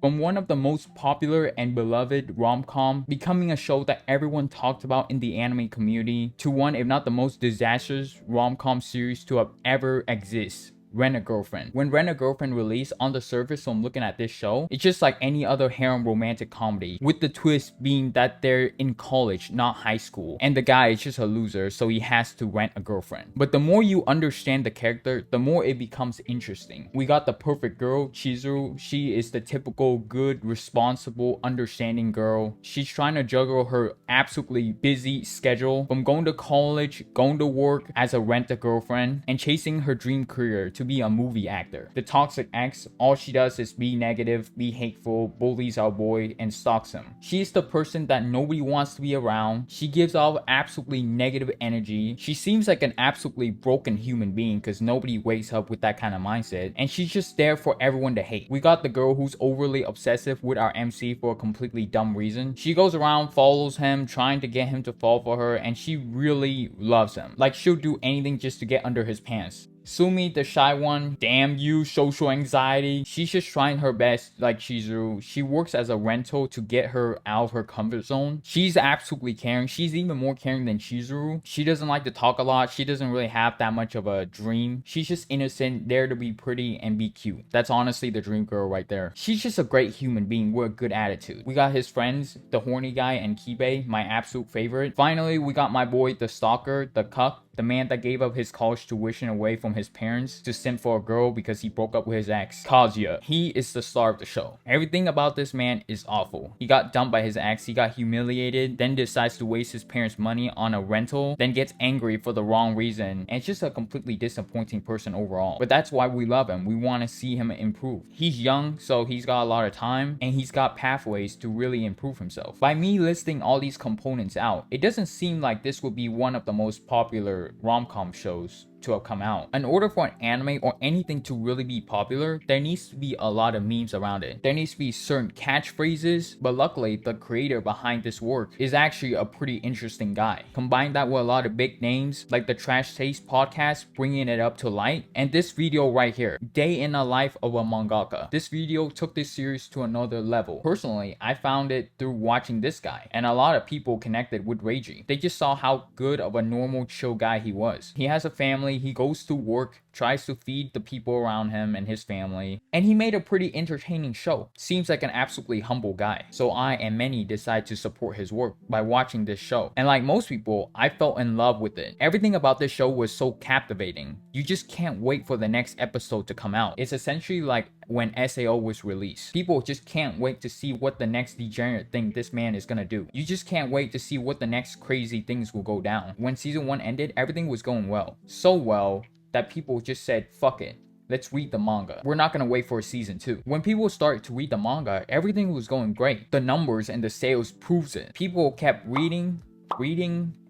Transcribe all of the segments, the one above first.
From one of the most popular and beloved rom-com, becoming a show that everyone talked about in the anime community, to one if not the most disastrous rom-com series to have ever exist. Rent a Girlfriend. When Rent a Girlfriend released, on the surface from looking at this show, it's just like any other harem romantic comedy, with the twist being that they're in college, not high school, and the guy is just a loser, so he has to rent a girlfriend. But the more you understand the character, the more it becomes interesting. We got the perfect girl, Chizuru. She is the typical good, responsible, understanding girl. She's trying to juggle her absolutely busy schedule from going to college, going to work as a rent a girlfriend, and chasing her dream career to be a movie actor. The toxic ex, all she does is be negative, be hateful, bullies our boy, and stalks him. She's the person that nobody wants to be around. She gives off absolutely negative energy. She seems like an absolutely broken human being because nobody wakes up with that kind of mindset, and she's just there for everyone to hate. We got the girl who's overly obsessive with our MC for a completely dumb reason. She goes around, follows him, trying to get him to fall for her, and she really loves him. Like, she'll do anything just to get under his pants. Sumi, the shy one, damn you, social anxiety. She's just trying her best like Chizuru. She works as a rental to get her out of her comfort zone. She's absolutely caring. She's even more caring than Chizuru. She doesn't like to talk a lot. She doesn't really have that much of a dream. She's just innocent, there to be pretty and be cute. That's honestly the dream girl right there. She's just a great human being with a good attitude. We got his friends, the horny guy and Kibe, my absolute favorite. Finally, we got my boy, the stalker, the cuck, the man that gave up his college tuition away from his parents to simp for a girl because he broke up with his ex, Kazuya. He is the star of the show. Everything about this man is awful. He got dumped by his ex, he got humiliated, then decides to waste his parents' money on a rental, then gets angry for the wrong reason, and it's just a completely disappointing person overall. But that's why we love him. We want to see him improve. He's young, so he's got a lot of time, and he's got pathways to really improve himself. By me listing all these components out, it doesn't seem like this would be one of the most popular rom-com shows to have come out. In order for an anime or anything to really be popular, there needs to be a lot of memes around it. There needs to be certain catchphrases, but luckily the creator behind this work is actually a pretty interesting guy. Combine that with a lot of big names like the Trash Taste podcast bringing it up to light, and this video right here, Day in the Life of a Mangaka. This video took this series to another level. Personally, I found it through watching this guy, and a lot of people connected with Reiji. They just saw how good of a normal chill guy he was. He has a family, he goes to work, tries to feed the people around him and his family, and he made a pretty entertaining show. Seems like an absolutely humble guy. So I and many decide to support his work by watching this show. And like most people, I fell in love with it. Everything about this show was so captivating. You just can't wait for the next episode to come out. It's essentially like when SAO was released. People just can't wait to see what the next degenerate thing this man is gonna do. You just can't wait to see what the next crazy things will go down. When season 1 ended, everything was going well. So well that people just said, fuck it. Let's read the manga. We're not gonna wait for season 2. When people started to read the manga, everything was going great. The numbers and the sales proves it. People kept reading,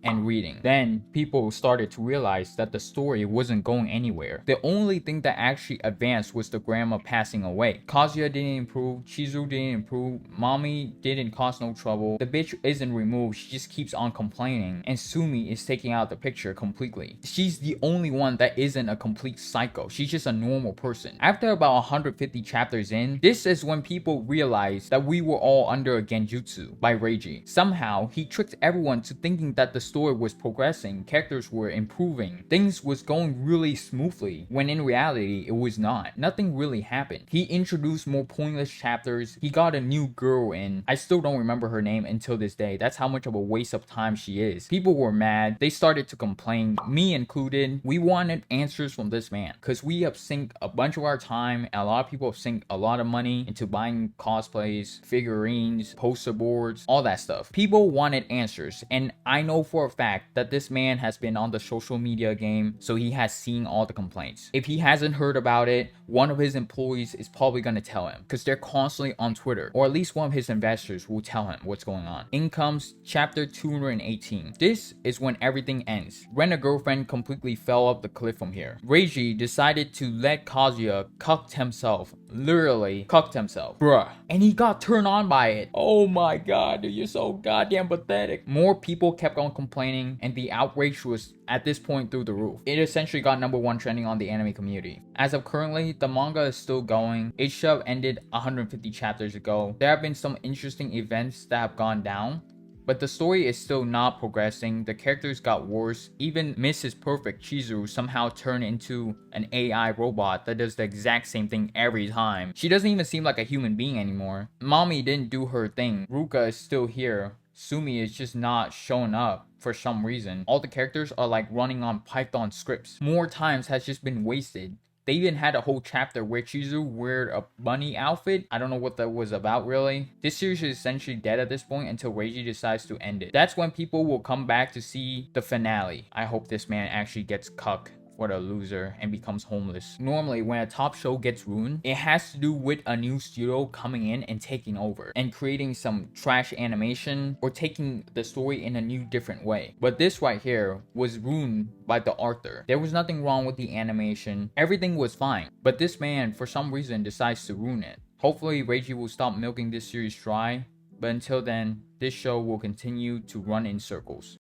and reading. Then people started to realize that the story wasn't going anywhere. The only thing that actually advanced was the grandma passing away. Kazuya didn't improve, Chizuru didn't improve, mommy didn't cause no trouble, the bitch isn't removed, she just keeps on complaining, and Sumi is taking out the picture completely. She's the only one that isn't a complete psycho. She's just a normal person. After about 150 chapters in, this is when people realized that we were all under a genjutsu by Reiji. Somehow, he tricked everyone to thinking that the story was progressing, characters were improving, things was going really smoothly, when in reality it was not. Nothing really happened. He introduced more pointless chapters, he got a new girl in. I still don't remember her name until this day. That's how much of a waste of time she is. People were mad, they started to complain, me included. We wanted answers from this man, because we have sunk a bunch of our time, and a lot of people have sunk a lot of money into buying cosplays, figurines, poster boards, all that stuff. People wanted answers, and I know for a fact that this man has been on the social media game, so he has seen all the complaints. If he hasn't heard about it, one of his employees is probably going to tell him, because they're constantly on Twitter, or at least one of his investors will tell him what's going on. In comes chapter 218. This is when everything ends. Rent a Girlfriend completely fell off the cliff from here. Reiji decided to let Kazuya cuck himself, literally cucked himself, bruh, and he got turned on by it. Oh my god, dude, you're so goddamn pathetic. More people kept on complaining complaining, and the outrage was at this point through the roof. It essentially got #1 trending on the anime community. As of currently, the manga is still going. It should have ended 150 chapters ago. There have been some interesting events that have gone down, but the story is still not progressing. The characters got worse. Even Mrs. Perfect Chizuru somehow turned into an AI robot that does the exact same thing every time. She doesn't even seem like a human being anymore. Mommy didn't do her thing. Ruka is still here. Sumi is just not showing up for some reason. All the characters are like running on Python scripts. More times has just been wasted. They even had a whole chapter where Chizuru wore a bunny outfit. I don't know what that was about really. This series is essentially dead at this point until Reiji decides to end it. That's when people will come back to see the finale. I hope this man actually gets cucked for the loser and becomes homeless. Normally, when a top show gets ruined, it has to do with a new studio coming in and taking over and creating some trash animation or taking the story in a new different way. But this right here was ruined by the author. There was nothing wrong with the animation. Everything was fine. But this man, for some reason, decides to ruin it. Hopefully, Reiji will stop milking this series dry. But until then, this show will continue to run in circles.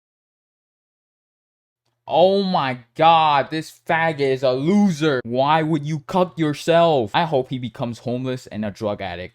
Oh my god, this faggot is a loser. Why would you cuck yourself? I hope he becomes homeless and a drug addict.